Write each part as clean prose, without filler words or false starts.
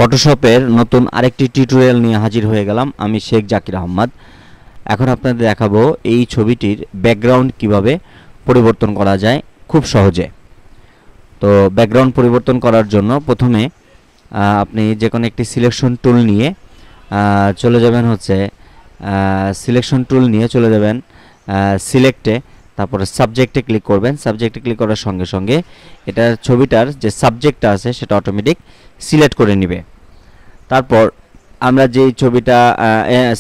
ফটোশপের নতুন আরেকটি টিউটোরিয়াল নিয়ে হাজির হয়ে গেলাম। আমি শেখ জাকির আহমদ। এখন আপনাদের দেখাবো এই ছবিটির ব্যাকগ্রাউন্ড কিভাবে পরিবর্তন করা যায় খুব সহজে। তো ব্যাকগ্রাউন্ড পরিবর্তন করার জন্য প্রথমে আপনি যে কোনো একটি সিলেকশন টুল নিয়ে চলে যাবেন চলে যাবেন সিলেক্টে, তারপরে সাবজেক্টে ক্লিক করবেন। সাবজেক্টে ক্লিক করার সঙ্গে সঙ্গে এটার ছবিটার যে সাবজেক্টটা আছে সেটা অটোমেটিক সিলেক্ট করে নেবে। তারপর আমরা যেই ছবিটা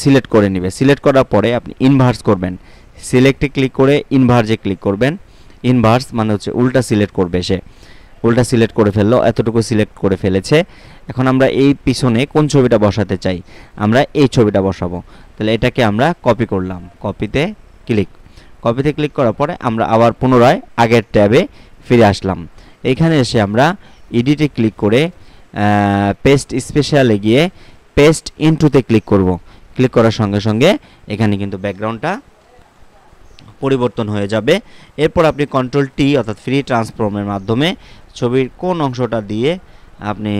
সিলেক্ট করে নেবে, সিলেক্ট করার পরে আপনি ইনভার্স করবেন। সিলেক্টে ক্লিক করে ইনভার্সে ক্লিক করবেন। ইনভার্স মানে হচ্ছে উল্টা সিলেক্ট করবে, সে উল্টা সিলেক্ট করে ফেললো, এতটুকু সিলেক্ট করে ফেলেছে। এখন আমরা এই পিছনে কোন ছবিটা বসাতে চাই, আমরা এই ছবিটা বসাবো। তাহলে এটাকে আমরা কপি করলাম, কপিতে ক্লিক করার পরে আমরা আবার পুনরায় আগের ট্যাবে ফিরে আসলাম। এইখানে এসে আমরা এডিটে ক্লিক করে পেস্ট স্পেশালে গিয়ে পেস্ট ইনটুতে ক্লিক করব। ক্লিক করার সঙ্গে সঙ্গে এখানে কিন্তু ব্যাকগ্রাউন্ডটা পরিবর্তন হয়ে যাবে। এরপর আপনি কন্ট্রোল টি অর্থাৎ ফ্রি ট্রান্সফর্মের মাধ্যমে ছবির কোন অংশটা দিয়ে আপনি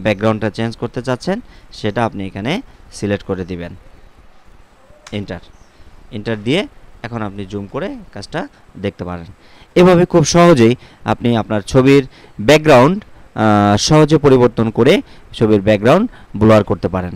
ব্যাকগ্রাউন্ডটা চেঞ্জ করতে চাচ্ছেন সেটা আপনি এখানে সিলেক্ট করে দিবেন। এন্টার দিয়ে এখন আপনি জুম করে কাজটা দেখতে পারেন। এভাবে খুব সহজেই আপনি আপনার ছবির ব্যাকগ্রাউন্ড সহজে পরিবর্তন করে ছবির ব্যাকগ্রাউন্ড ব্লার করতে পারেন।